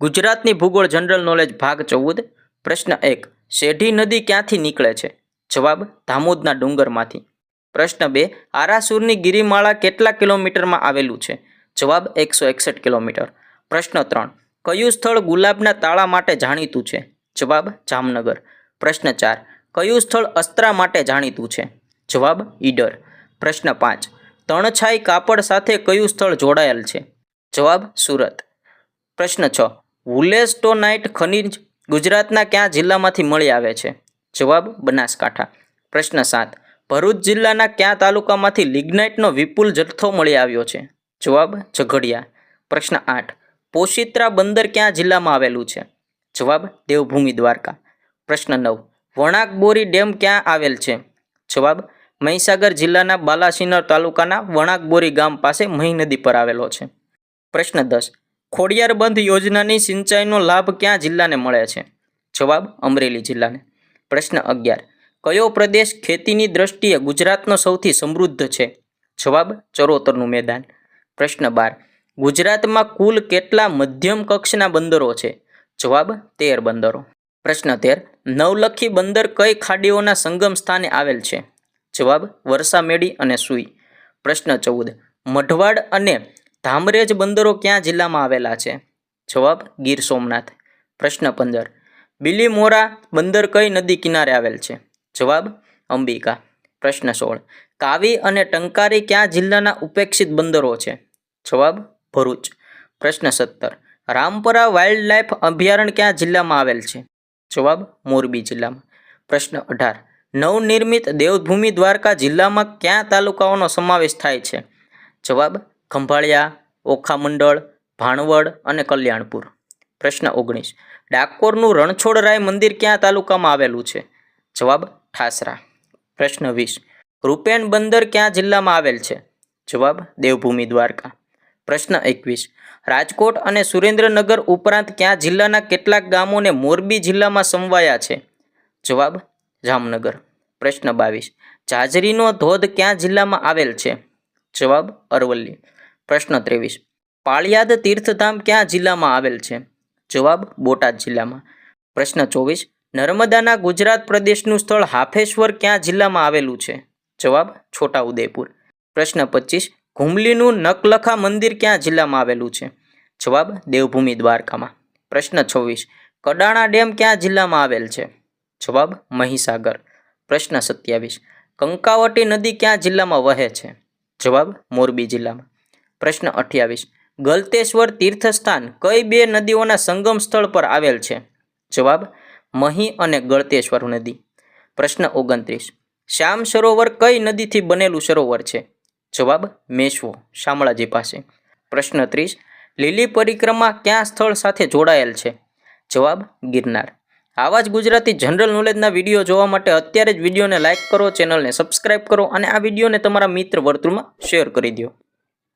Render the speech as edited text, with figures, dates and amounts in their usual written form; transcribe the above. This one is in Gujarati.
ગુજરાतनी भूगोળ जनरल नॉलेज भाग 14 प्रश्न 1 શેઢી નદી ક્યાંથી નીકળે છે? જવાબ ધામોદના ડુંગરમાંથી। પ્રશ્ન 2 આરાસુરની ગિરિમાળા કેટલા કિલોમીટરમાં આવેલું છે? જવાબ 161 કિલોમીટર। પ્રશ્ન 3 કયું સ્થળ ગુલાબના તાળા માટે જાણીતું છે? જવાબ જામનગર। પ્રશ્ન 4 કયું સ્થળ અસ્ત્રા માટે જાણીતું છે? જવાબ ઈડર। પ્રશ્ન 5 તણછાઈ કાપડ સાથે કયું સ્થળ જોડાયેલ છે? જવાબ સુરત। પ્રશ્ન 6 વુલેસ્ટોનાઇટ ખનિજ ગુજરાતના કયા જિલ્લામાંથી મળી આવે છે? જવાબ બનાસકાંઠા। પ્રશ્ન 7 ભરૂચ જિલ્લાના કયા તાલુકામાંથી લિગ્નાઇટનો વિપુલ જથ્થો મળી આવ્યો છે? જવાબ ઝઘડિયા। પ્રશ્ન 8 પોશિત્રા બંદર કયા જિલ્લામાં આવેલું છે? જવાબ દેવભૂમિ દ્વારકા। પ્રશ્ન 9 વણાકબોરી ડેમ ક્યાં આવેલ છે? જવાબ મહીસાગર જિલ્લાના બાલાસિનોર તાલુકાના વણાકબોરી ગામ પાસે મહી નદી પર આવેલો છે। પ્રશ્ન 10 ખોડિયાર બંધ યોજનાની સિંચાઈનો લાભ કયા જિલ્લાને મળે છે? જવાબ અમરેલી જિલ્લાને। પ્રશ્ન 11 કયો પ્રદેશ ખેતીની દ્રષ્ટિએ ગુજરાતનો સૌથી સમૃદ્ધ છે? જવાબ ચરોતરનું મેદાન। પ્રશ્ન 12 ગુજરાતમાં કુલ કેટલા મધ્યમ કક્ષના બંદરો છે? જવાબ 13 બંદરો। પ્રશ્ન 13 નવલખી બંદર કઈ ખાડીઓના સંગમ સ્થાને આવેલ છે? જવાબ વરસામેડી અને સુઈ। પ્રશ્ન 14 મઢવાડ અને ધામરેજ બંદરો કયા જિલ્લામાં આવેલા છે? જવાબ ગીર સોમનાથ। પ્રશ્ન 15 બિલીમોરા બંદર કઈ નદી કિનારે આવેલ છે? જવાબ અંબિકા। પ્રશ્ન 16 કાવી અને ટંકારી કયા જિલ્લાના ઉપેક્ષિત બંદરો છે? જવાબ ભરૂચ। પ્રશ્ન 17 રામપરા વાઇલ્ડ લાઇફ અભયારણ્ય કયા જિલ્લામાં આવેલ છે? જવાબ મોરબી જિલ્લામાં। પ્રશ્ન 18 નવનિર્મિત દેવભૂમિ દ્વારકા જિલ્લામાં કયા તાલુકાઓનો સમાવેશ થાય છે? જવાબ ખંભાળિયા, ઓખામંડળ, ભાણવડ અને કલ્યાણપુર। પ્રશ્ન 19 ડાકોરનું રણછોડરાય મંદિર કયા તાલુકામાં આવેલું છે? જવાબ ઠાસરા। પ્રશ્ન 20 રૂપેણ બંદર કયા જિલ્લામાં આવેલ છે? જવાબ દેવભૂમિ દ્વારકા। પ્રશ્ન 21 રાજકોટ અને સુરેન્દ્રનગર ઉપરાંત કયા જિલ્લાના કેટલાક ગામોને મોરબી જિલ્લામાં સમાવાયા છે? જવાબ જામનગર। પ્રશ્ન 22 ઝાજરીનો ધોધ કયા જિલ્લામાં આવેલ છે? જવાબ અરવલ્લી। પ્રશ્ન 23 પાળિયાદ તીર્થધામ કયા જિલ્લામાં આવેલ છે? જવાબ બોટાદ જિલ્લામાં। પ્રશ્ન 24 નર્મદાના ગુજરાત પ્રદેશનું સ્થળ હાફેશ્વર કયા જિલ્લામાં આવેલું છે? જવાબ છોટાઉદેપુર। પ્રશ્ન 25 ઘુમલીનું નકલખા મંદિર કયા જિલ્લામાં આવેલું છે? જવાબ દેવભૂમિ દ્વારકામાં। પ્રશ્ન 26 કડાણા ડેમ કયા જિલ્લામાં આવેલ છે? જવાબ મહીસાગર। પ્રશ્ન 27 કંકાવટી નદી કયા જિલ્લામાં વહે છે? જવાબ મોરબી જિલ્લામાં। પ્રશ્ન 28 ગલતેશ્વર તીર્થસ્થાન કઈ બે નદીઓના સંગમ સ્થળ પર આવેલ છે? જવાબ મહી અને ગળતેશ્વર નદી। પ્રશ્ન 29 શ્યામ સરોવર કઈ નદીથી બનેલું સરોવર છે? જવાબ મેશ્વો શામળાજી પાસે। પ્રશ્ન 30 લીલી પરિક્રમા કયા સ્થળ સાથે જોડાયેલ છે? જવાબ ગિરનાર। આવા જ ગુજરાતી જનરલ નોલેજના વિડીયો જોવા માટે અત્યારે જ વિડીયોને લાઇક કરો, ચેનલને સબસ્ક્રાઇબ કરો અને આ વિડીયોને તમારા મિત્ર વર્તુળમાં શેર કરી દો।